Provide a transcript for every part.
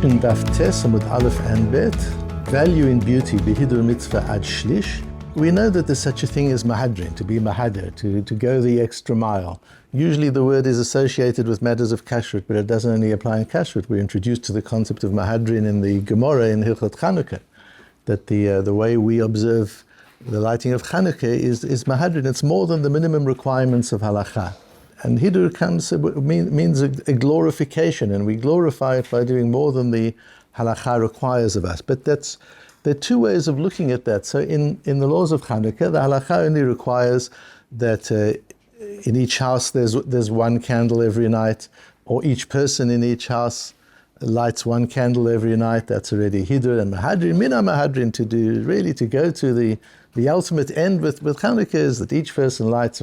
in Daf Amud Aleph and Bet, value in beauty, בהידור mitzvah ad shlish. We know that there's such a thing as mahadrin, to be mahader, to go the extra mile. Usually the word is associated with matters of kashrut, but it doesn't only apply in kashrut. We're introduced to the concept of mahadrin in the Gemara in Hilchot Chanukah, that the way we observe the lighting of Chanukah is mahadrin. It's more than the minimum requirements of halakha. And hidur means a glorification, and we glorify it by doing more than the halakha requires of us. But there are two ways of looking at that. So in the laws of Chanukah, the halakha only requires that in each house there's one candle every night, or each person in each house lights one candle every night. That's already hidur. And mahadrin, mina mahadrin, to go to the ultimate end with Chanukah is that each person lights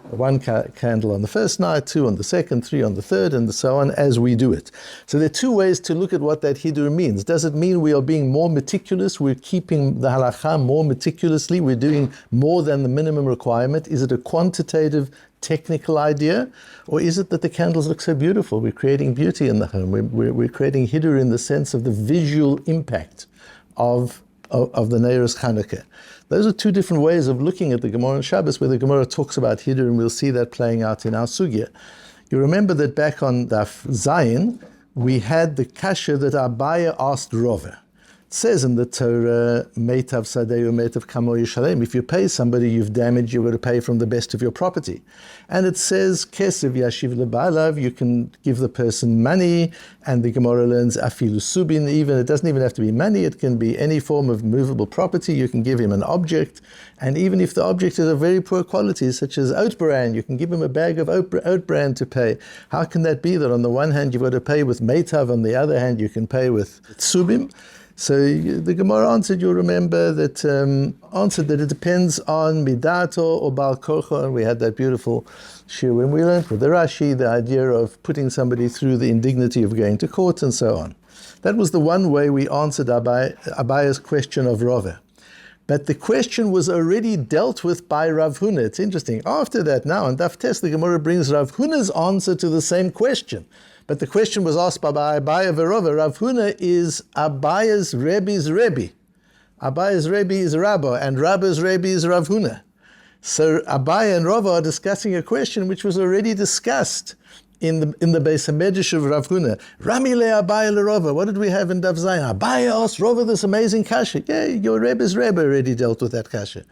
one candle on the first night, two on the second, three on the third, and so on as we do it. So there are two ways to look at what that hidur means. Does it mean we are being more meticulous? We're keeping the halakha more meticulously? We're doing more than the minimum requirement? Is it a quantitative, technical idea? Or is it that the candles look so beautiful? We're creating beauty in the home. We're creating hidur in the sense of the visual impact of the Neiros Chanukah. Those are two different ways of looking at the Gemara on Shabbos, where the Gemara talks about hidur, and we'll see that playing out in our sugya. You remember that back on Daf Zayin, we had the kasha that Abaye asked Rova. It says in the Torah, Meitav Sadeu Meitav Kamo Yishalem. If you pay somebody you've damaged, you've got to pay from the best of your property. And it says, Kesev Yashiv Lebalav, you can give the person money, and the Gemara learns Afilu Subin, it doesn't even have to be money, it can be any form of movable property. You can give him an object, and even if the object is of very poor quality, such as oat bran, you can give him a bag of oat bran to pay. How can that be that on the one hand you've got to pay with Meitav, on the other hand you can pay with Subim? So the Gemara answered, you'll remember, that it depends on midato or bal kocho, and we had that beautiful shir when we learned with the Rashi, the idea of putting somebody through the indignity of going to court and so on. That was the one way we answered Abaye's question of Rava. But the question was already dealt with by Rav Huna. It's interesting. After that, now in Daf Tes, the Gemara brings Rav Huna's answer to the same question. But the question was asked by Abaye Verova. Rav Huna is Abaye's Rebbe's Rebbe. Abaye's Rebbe is Rabba, and Rabba's Rebbe is Rav Huna. So Abaye and Rava are discussing a question which was already discussed in the Beis HaMedrash of Rav Huna. Rami le Abaye le Rava. What did we have in Daf Zayin? Abaye asked Rava this amazing kasha. Yeah, your Rebbe's Rebbe already dealt with that kasha.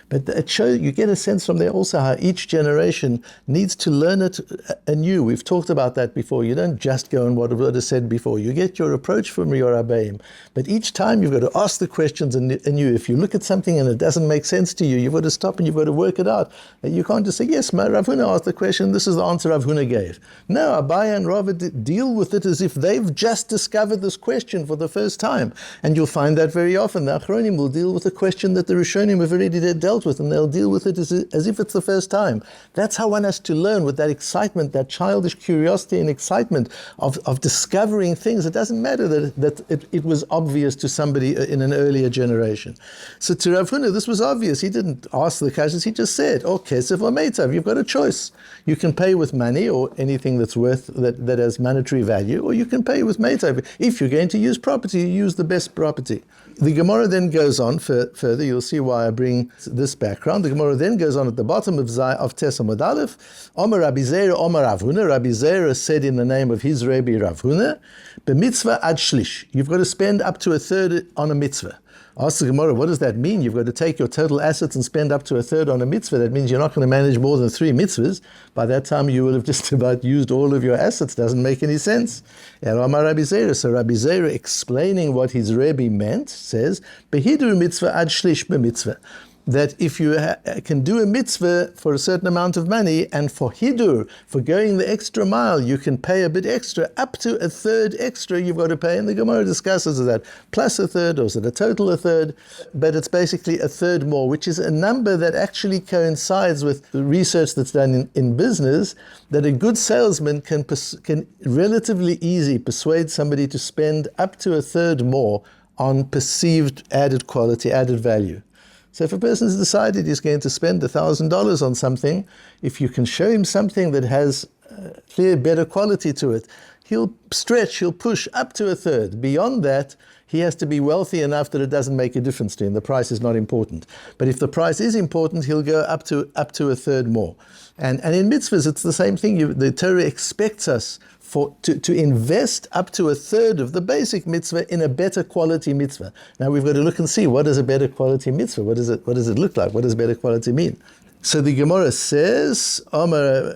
But it shows, you get a sense from there also how each generation needs to learn it anew. We've talked about that before. You don't just go on what was said before. You get your approach from your Abayim. But each time you've got to ask the questions anew. If you look at something and it doesn't make sense to you, you've got to stop and you've got to work it out. You can't just say, yes, Rav Huna asked the question, this is the answer Rav Huna gave. No, Abaye and Rava deal with it as if they've just discovered this question for the first time. And you'll find that very often. The Achronim will deal with a question that the Rishonim have already dealt with, and they'll deal with it as if it's the first time. That's how one has to learn, with that excitement, that childish curiosity and excitement of discovering things. It doesn't matter that it was obvious to somebody in an earlier generation. So to Rav Huna, this was obvious. He didn't ask the questions, he just said, oh, kesef or meitav, you've got a choice. You can pay with money or anything that's worth, that has monetary value, or you can pay with meitav. If you're going to use property, you use the best property. The Gemara then goes on further. You'll see why I bring this background. The Gemara then goes on at the bottom of Tes Amud Aleph. Omer Rabbi Zera, Omer Rav Huna. Rabbi Zera said in the name of his Rebbe Rav Huna, b'mitzvah ad shlish. You've got to spend up to a third on a mitzvah. Ask the Gemara, what does that mean? You've got to take your total assets and spend up to a third on a mitzvah. That means you're not going to manage more than 3 mitzvahs. By that time, you will have just about used all of your assets. Doesn't make any sense. So Rabbi Zera, explaining what his Rebbe meant, says, Behidur mitzvah ad shlish b'mitzvah. That if you can do a mitzvah for a certain amount of money, and for hidur, for going the extra mile, you can pay a bit extra, up to a third extra you've got to pay. And the Gemara discusses that, plus a third, or is it a total a third? But it's basically a third more, which is a number that actually coincides with the research that's done in business, that a good salesman can relatively easy persuade somebody to spend up to a third more on perceived added quality, added value. So if a person has decided he's going to spend $1,000 on something, if you can show him something that has clear, better quality to it, he'll stretch, he'll push up to a third. Beyond that, he has to be wealthy enough that it doesn't make a difference to him. The price is not important. But if the price is important, he'll go up to a third more. And in mitzvahs, it's the same thing. The Torah expects us to invest up to a third of the basic mitzvah in a better quality mitzvah. Now we've got to look and see, what is a better quality mitzvah? What does it look like? What does better quality mean? So the Gemara says, in Eretz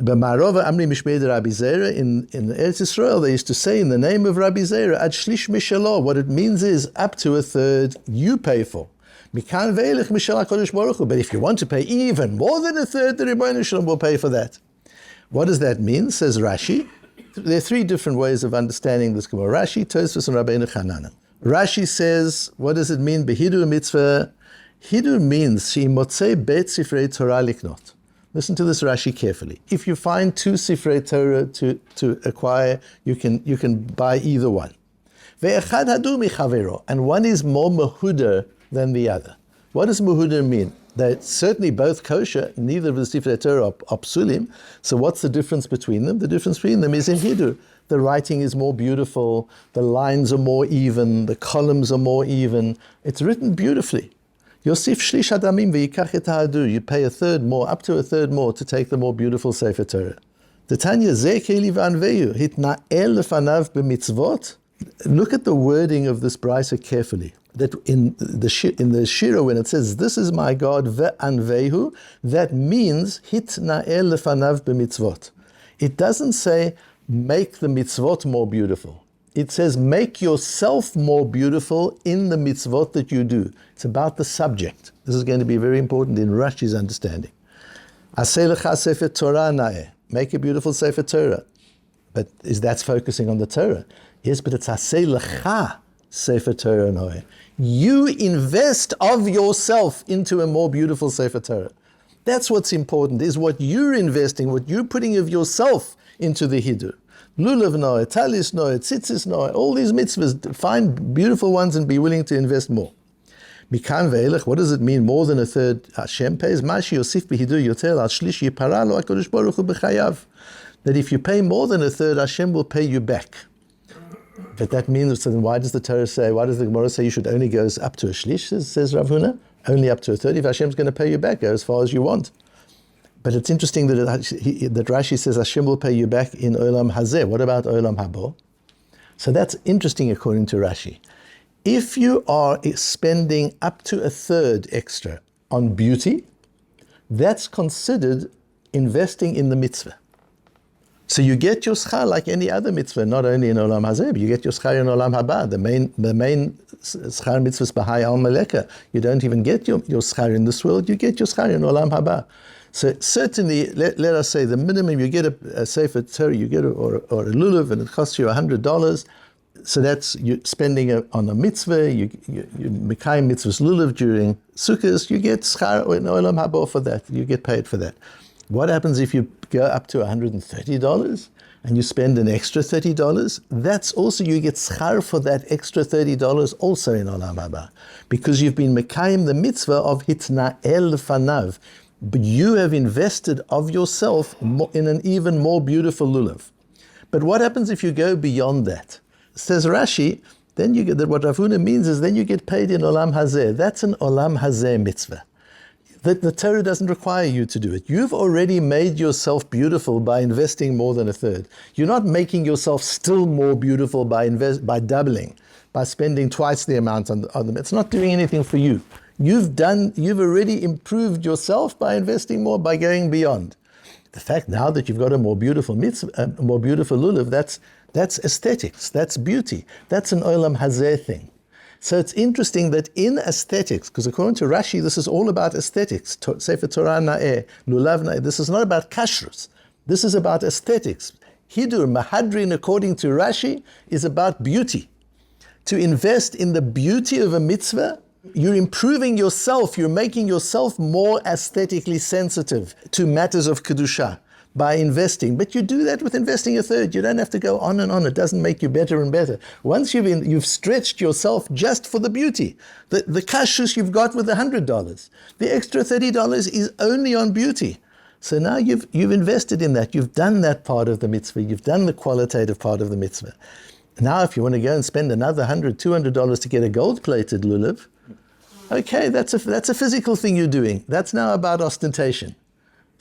Yisrael, they used to say in the name of Rabbi Zera, ad shlish mishalah. What it means is up to a third you pay for. But if you want to pay even more than a third, the Rebbeinu Shalom will pay for that. What does that mean? Says Rashi. There are three different ways of understanding this Gemara. Rashi, Tosfos, and Rabbeinu Chananah. Rashi says, what does it mean? Behidur mitzvah. Hidur means she motzei bet sifrei Torah liknot. Listen to this Rashi carefully. If you find 2 sifrei Torah to acquire, you can buy either one. Ve'echad hadu michavero, and one is more mehuder than the other. What does mehuder mean? They're certainly both kosher, neither of the sifrei Torah are psulim. So what's the difference between them? The difference between them is in hidur. The writing is more beautiful, the lines are more even, the columns are more even. It's written beautifully. Yosif shlish hadamim ve'yikach et ha'adur. You pay a third more, up to a third more, to take the more beautiful Sefer Torah. The Tanya zeh keli v'anveyu hitna'el lefanav b'mitzvot. Look at the wording of this brisa carefully. That in the Shira, when it says, "This is my God ve'anvehu," that means hitna'el lefanav b'mitzvot. It doesn't say make the mitzvot more beautiful. It says, make yourself more beautiful in the mitzvot that you do. It's about the subject. This is going to be very important in Rashi's understanding. Aseh lecha sefer Torah na'eh. Make a beautiful Sefer Torah. But that's focusing on the Torah. Yes, but it's aseh lecha sefer Torah na'eh. You invest of yourself into a more beautiful Sefer Torah. That's what's important, is what you're investing, what you're putting of yourself into the hidur. Lulav noe, talis noe, tzitzis noe, all these mitzvahs, find beautiful ones and be willing to invest more. Mikan ve'elech, what does it mean more than a third Hashem pays? Mashi yosif b'hidur yoter al shlish yipara lo HaKadosh Baruch Hu b'chayav. That if you pay more than a third, Hashem will pay you back. But that means, so then why does the Torah say, why does the Gemara say you should only go up to a shlish, says Rav Huna? Only up to a third. If Hashem's going to pay you back, go as far as you want. But it's interesting that Rashi says Hashem will pay you back in Olam Hazeh. What about Olam Habo? So that's interesting according to Rashi. If you are spending up to a third extra on beauty, that's considered investing in the mitzvah. So you get your schar like any other mitzvah, not only in Olam Hazeh, but you get your schar in Olam Haba. The main schar mitzvahs b'hai al maleka. You don't even get your schar in this world, you get your schar in Olam Haba. So certainly, let us say the minimum, you get a Sefer Torah, you get or a lulav, and it costs you $100. So that's you spending on a mitzvah. You mekayim mitzvahs lulav during Sukkot. You get schar in Olam Haba for that. You get paid for that. What happens if you go up to $130 and you spend an extra $30? That's also, you get schar for that extra $30 also in Olam Haba, because you've been mekayim the mitzvah of hitna'el fanav. But you have invested of yourself in an even more beautiful lulav. But what happens if you go beyond that? Says Rashi, then you get that what Rav Huna means is then you get paid in Olam Hazeh. That's an Olam Hazeh mitzvah. The Torah doesn't require you to do it. You've already made yourself beautiful by investing more than a third. You're not making yourself still more beautiful by doubling, by spending twice the amount on them. It's not doing anything for you. You've already improved yourself by investing more, by going beyond. The fact now that you've got a more beautiful mitzvah, a more beautiful lulav, that's aesthetics, that's beauty, that's an Olam Hazeh thing. So it's interesting that in aesthetics, because according to Rashi, this is all about aesthetics, Sefer Torah na'eh, lulav na'eh, this is not about kashrus, this is about aesthetics. Hidur, mahadrin, according to Rashi, is about beauty. To invest in the beauty of a mitzvah, you're improving yourself, you're making yourself more aesthetically sensitive to matters of Kedusha by investing. But you do that with investing a third. You don't have to go on and on. It doesn't make you better and better. Once you've stretched yourself just for the beauty, the kashrus you've got with $100, the extra $30 is only on beauty. So now you've invested in that. You've done that part of the mitzvah. You've done the qualitative part of the mitzvah. Now if you want to go and spend another $100, $200 to get a gold-plated lulav, okay, that's a physical thing you're doing. That's now about ostentation.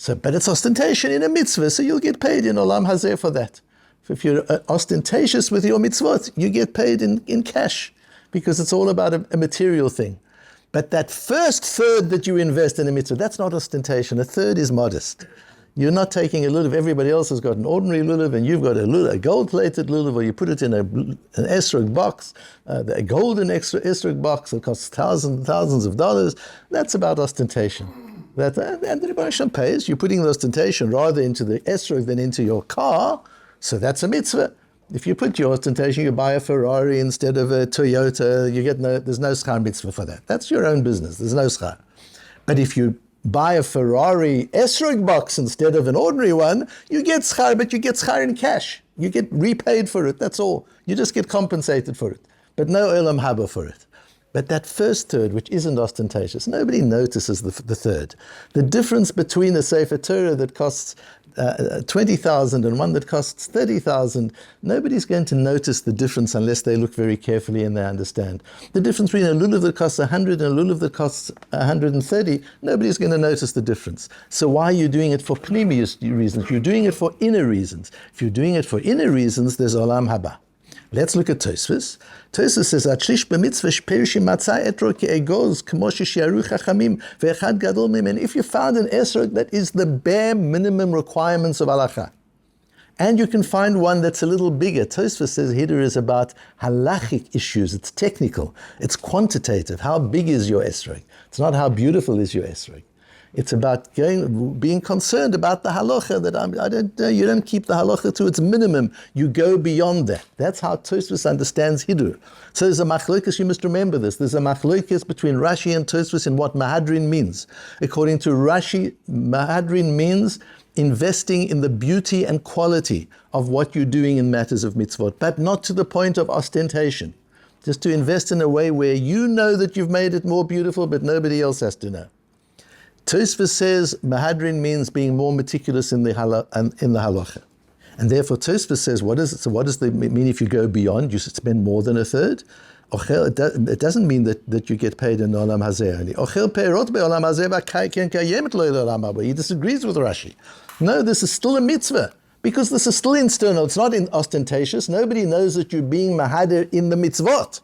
But it's ostentation in a mitzvah, so you'll get paid in olam hazeh for that. If you're ostentatious with your mitzvot, you get paid in cash, because it's all about a material thing. But that first third that you invest in a mitzvah, that's not ostentation. A third is modest. You're not taking a lulav. Everybody else has got an ordinary lulav, and you've got a gold-plated lulav, or you put it in an esrog box, a golden esrog box that costs thousands and thousands of dollars. That's about ostentation. And the Rebbe Hashem pays. You're putting the ostentation rather into the esrog than into your car, so that's a mitzvah. If you put your ostentation, you buy a Ferrari instead of a Toyota, there's no schar mitzvah for that. That's your own business. There's no schar. But if you buy a Ferrari esrog box instead of an ordinary one, you get schar, but you get schar in cash. You get repaid for it, that's all. You just get compensated for it. But no olam haba for it. But that first third, which isn't ostentatious, nobody notices the third. The difference between a Sefer Torah that costs 20,000 and one that costs 30,000, nobody's going to notice the difference unless they look very carefully and they understand. The difference between a lulav that costs 100 and a lulav that costs 130, nobody's going to notice the difference. So why are you doing it for pnimius reasons? You're doing it for inner reasons. If you're doing it for inner reasons, there's olam haba. Let's look at Tosfos. Tosfos says, "Shlish b'mitzvah shperish matzah etro ke'egoz k'mo sheshiaru chachamim ve'echad gadol mim." And if you found an esrog that is the bare minimum requirements of halacha, and you can find one that's a little bigger. Tosfos says Hiddur is about halachic issues. It's technical. It's quantitative. How big is your esrog? It's not how beautiful is your esrog. It's about being concerned about the halacha, that you don't keep the halacha to its minimum. You go beyond that. That's how Tosfos understands Hiddur. So there's a machlokes, you must remember this. There's a machlokes between Rashi and Tosfos in what mahadrin means. According to Rashi, mahadrin means investing in the beauty and quality of what you're doing in matters of mitzvot, but not to the point of ostentation. Just to invest in a way where you know that you've made it more beautiful, but nobody else has to know. Tosfos says mahadrin means being more meticulous in the halacha. And therefore Tosfos says, what does it mean if you go beyond? You should spend more than a third? It doesn't mean that you get paid in olam hazeh only. He disagrees with Rashi. No, this is still a mitzvah, because this is still external. It's not ostentatious. Nobody knows that you're being mahader in the mitzvot.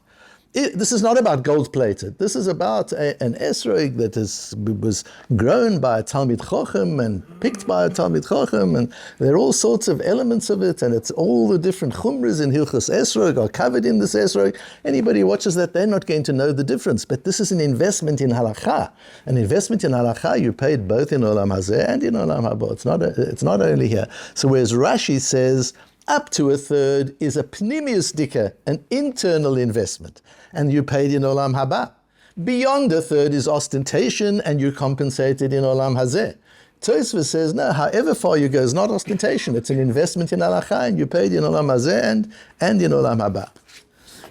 This is not about gold-plated. This is about an esrog that was grown by a talmid chochem and picked by a talmid chochem, and there are all sorts of elements of it, and it's all the different chumras in hilchos esrog are covered in this esrog. Anybody who watches that, they're not going to know the difference. But this is an investment in halacha. An investment in halacha, you paid both in olam hazeh and in olam haba. It's not only here. So whereas Rashi says up to a third is a pnimius dika, an internal investment, and you paid in olam haba. Beyond a third is ostentation, and you're compensated in olam hazeh. Tosfos says, no, however far you go is not ostentation, it's an investment in halacha, and you paid in olam hazeh and in olam haba.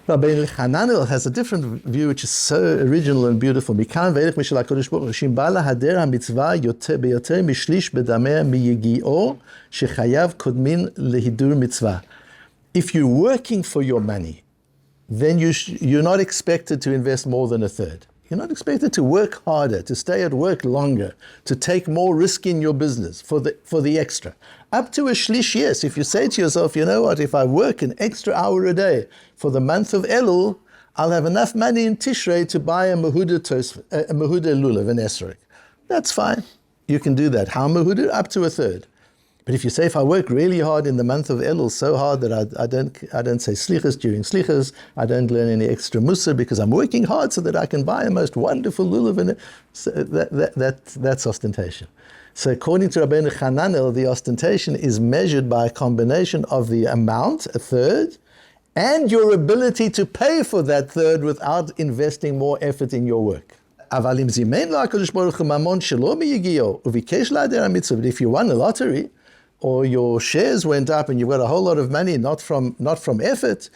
Rabbi Hanan has a different view, which is so original and beautiful. Mikan ve'elech mishel HaKadosh Baruch Hu, shim ba lahader hamitzvah beyoter mishlish bedameh miyigi'o shechayav kodmin lehidur mitzvah. If you're working for your money, then you're not expected to invest more than a third. You're not expected to work harder, to stay at work longer, to take more risk in your business for the extra. Up to a shlish, yes. If you say to yourself, you know what, if I work an extra hour a day for the month of Elul, I'll have enough money in Tishrei to buy a mehuda lulav, an esrog. That's fine. You can do that. How mehuda? Up to a third. But if you say, if I work really hard in the month of Elul, so hard that I don't say slichas during slichas, I don't learn any extra mussar because I'm working hard so that I can buy a most wonderful lulav, and so that's ostentation. So according to Rabbeinu Hananel, the ostentation is measured by a combination of the amount, a third, and your ability to pay for that third without investing more effort in your work. But if you won a lottery, or your shares went up and you've got a whole lot of money, not from effort,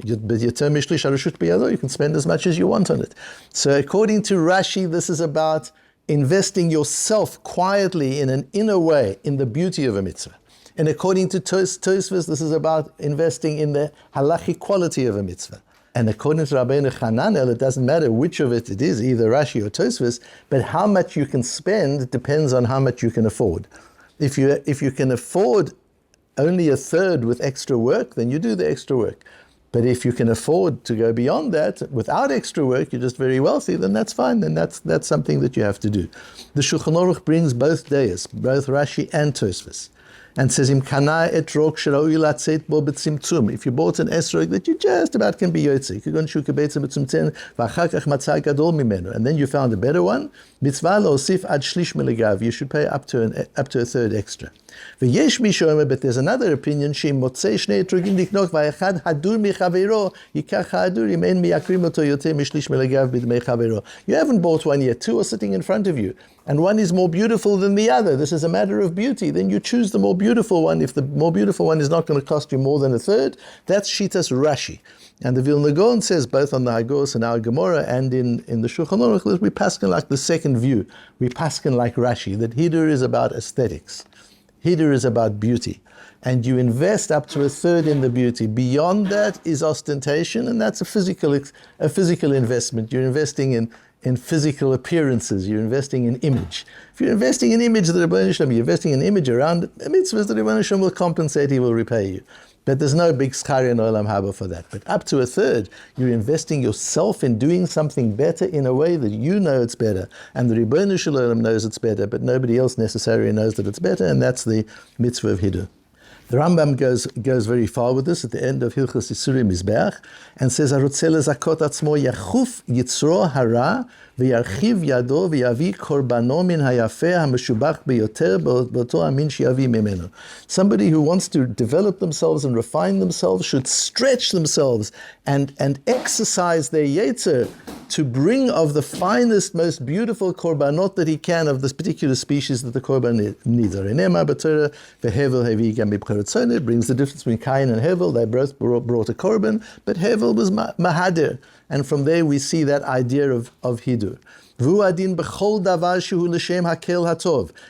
you can spend as much as you want on it. So according to Rashi, this is about investing yourself quietly in an inner way in the beauty of a mitzvah. And according to Tosfos, this is about investing in the halachic quality of a mitzvah. And according to Rabbeinu Hananel, it doesn't matter which of it is, either Rashi or Tosfos, but how much you can spend depends on how much you can afford. If you can afford only a third with extra work, then you do the extra work. But if you can afford to go beyond that without extra work, you're just very wealthy, then that's fine. Then that's something that you have to do. The Shulchan Aruch brings both dayas, both Rashi and Tosfos, and says, Im kana etrog sheraui latzeit bo betzimtzum. If you bought an esrog that you just about can be yotze, you could go and shuka beitza betzimtzen, v'achar kach matzah gadol mimenu, and then you found a better one, mitzvah leosif ad shlish melegav, you should pay up to a third extra. V'yesh mi shomer, but there's another opinion, she'im motzei shnei etrogim liknok, v'echad hadur michaveiro, yikach hadurim en miyakrim oto yoter mishlish melegav b'dmei chaveiro. You haven't bought one yet, two are sitting in front of you, and one is more beautiful than the other. This is a matter of beauty. Then you choose the more beautiful one. If the more beautiful one is not going to cost you more than a third, that's Shitas Rashi. And the Vilna Gaon says, both on the Hagos and our Gemara and in the Shulchan Aruch, that we paskin like the second view. We paskin like Rashi, that Hidur is about aesthetics. Hidur is about beauty. And you invest up to a third in the beauty. Beyond that is ostentation, and that's a physical investment. You're investing in physical appearances, you're investing in image. If you're investing in image, the Rebbeinu Shalom, you're investing in image around a mitzvah, the Rebbeinu Shalom will compensate, he will repay you. But there's no big schar in Olam Haba for that. But up to a third, you're investing yourself in doing something better in a way that you know it's better. And the Rebbeinu Shalom knows it's better, but nobody else necessarily knows that it's better, and that's the mitzvah of Hidur. The Rambam goes very far with this at the end of Hilchos Yisuri Mizbeach and says, "Harotzeh lezakot atzmo yachuf yitzro hara v'yarchiv yado v'yavi korbano min hayafeh hameshubach beyoter b'oto amin sheyavi mimenu." Somebody who wants to develop themselves and refine themselves should stretch themselves and exercise their yetzer to bring of the finest, most beautiful korbanot that he can of this particular species that the korban needs. It brings the difference between Cain and Hevel. They both brought a korban, but Hevel was mahadir. And from there we see that idea of Hidur.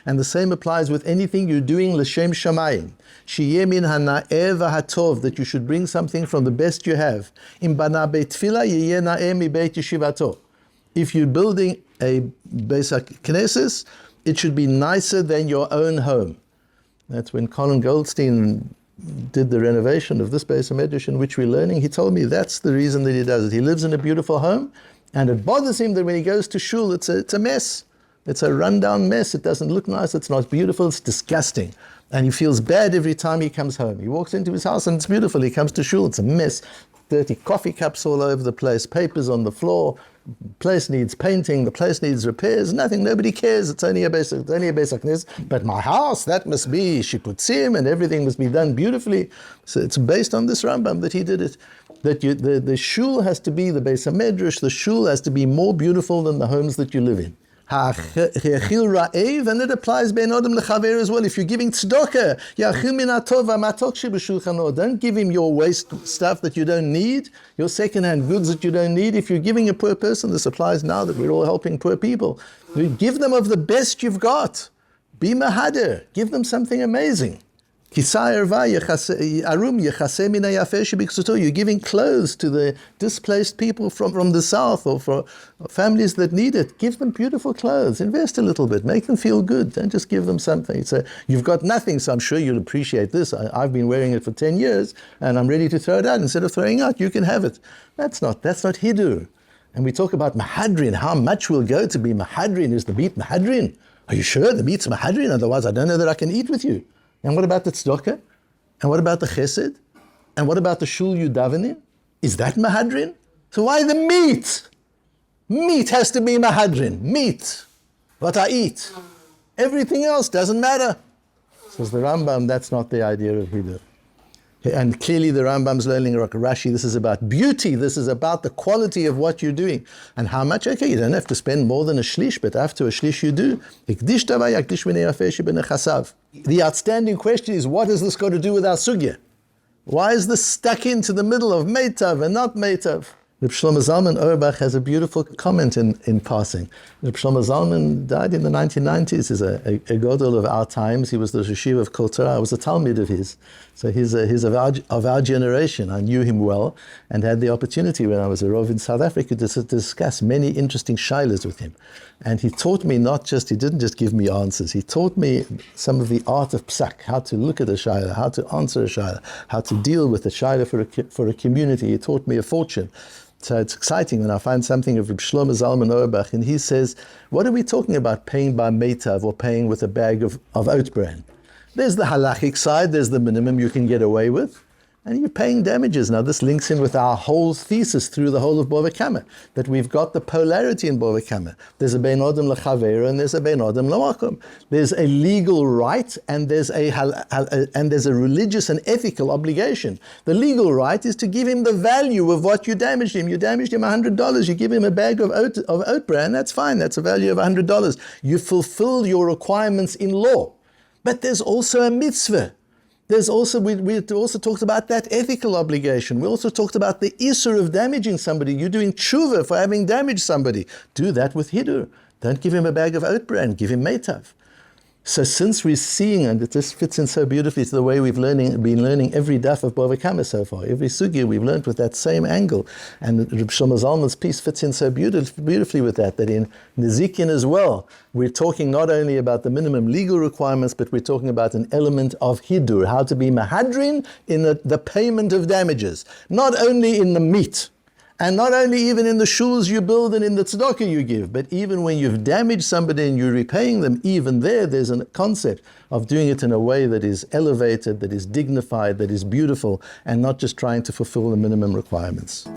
And the same applies with anything you're doing l'shem shamayim. Shiyemin hana'eh v'hatov, that you should bring something from the best you have. Im bana beit tefillah yiyeh na'eh mi beit yeshivato. If you're building a Beis HaKnesses, it should be nicer than your own home. That's when Colin Goldstein did the renovation of this Beis HaMedrash in which we're learning. He told me that's the reason that he does it. He lives in a beautiful home, and it bothers him that when he goes to shul, it's a mess. It's a rundown mess. It doesn't look nice. It's not beautiful. It's disgusting. And he feels bad every time he comes home. He walks into his house and it's beautiful. He comes to shul, it's a mess. Dirty coffee cups all over the place, papers on the floor. The place needs painting. The place needs repairs. Nothing. Nobody cares. It's only a Beis HaKnesses. But my house, that must be shiputzim, and everything must be done beautifully. So it's based on this Rambam that he did it. That the shul has to be the Beis HaMedrash. The shul has to be more beautiful than the homes that you live in. And it applies ben adam lechaver as well. If you're giving tzedakah, don't give him your waste stuff that you don't need, your second-hand goods that you don't need. If you're giving a poor person, this applies now that we're all helping poor people. Give them of the best you've got. Be mahader. Give them something amazing. You're giving clothes to the displaced people from the south or for families that need it. Give them beautiful clothes. Invest a little bit. Make them feel good. Don't just give them something. So you've got nothing, so I'm sure you'll appreciate this. I've been wearing it for 10 years and I'm ready to throw it out. Instead of throwing out, you can have it. That's not Hidur. And we talk about Mahadrin. How much will go to be Mahadrin? Is the meat Mahadrin? Are you sure the meat's Mahadrin? Otherwise, I don't know that I can eat with you. And what about the tzedakah? And what about the chesed? And what about the shul you daven in? Is that mahadrin? So why the meat? Meat has to be mahadrin. Meat. What I eat. Everything else doesn't matter. Says the Rambam, that's not the idea of Hidur. And clearly the Rambam's learning Rashi, this is about beauty, this is about the quality of what you're doing. And how much? Okay, you don't have to spend more than a shlish, but after a shlish you do. The outstanding question is, what has this got to do with our sugya? Why is this stuck into the middle of meitav and not meitav? Reb Shlomo Zalman Auerbach has a beautiful comment in passing. Reb Shlomo Zalman died in the 1990s. He's a Godel of our times. He was the Yeshiva of Kol Torah. I was a talmid of his. So he's of our generation. I knew him well and had the opportunity when I was a Rov in South Africa to discuss many interesting shaylas with him. And he taught me he didn't just give me answers. He taught me some of the art of psak, how to look at a shayla, how to answer a shayla, how to deal with a shayla for a community. He taught me a fortune. So it's exciting when I find something of Reb Shlomo Zalman Auerbach, and he says, what are we talking about paying by meitav or paying with a bag of oat bran? There's the halachic side, there's the minimum you can get away with, and you're paying damages. Now this links in with our whole thesis through the whole of Bava Kamma, that we've got the polarity in Bava Kamma. There's a bein adam l'chavero and there's a bein adam l'makom. There's a legal right and there's a religious and ethical obligation. The legal right is to give him the value of what you damaged him. You damaged him $100. You give him a bag of oat bran, that's fine. That's a value of $100. You fulfill your requirements in law. But there's also a mitzvah. There's also, we also talked about that ethical obligation. We also talked about the issur of damaging somebody. You're doing tshuva for having damaged somebody. Do that with hidur. Don't give him a bag of oat bran, give him meitav. So since we're seeing, and this fits in so beautifully to the way we've been learning every daf of Bava Kamma so far, every sugya we've learned with that same angle. And Reb Shlomo Zalman's piece fits in so beautifully with that in Nezikin as well, we're talking not only about the minimum legal requirements, but we're talking about an element of hidur, how to be mahadrin in the payment of damages, not only in the meat, and not only even in the shuls you build and in the tzedakah you give, but even when you've damaged somebody and you're repaying them, even there's a concept of doing it in a way that is elevated, that is dignified, that is beautiful, and not just trying to fulfill the minimum requirements.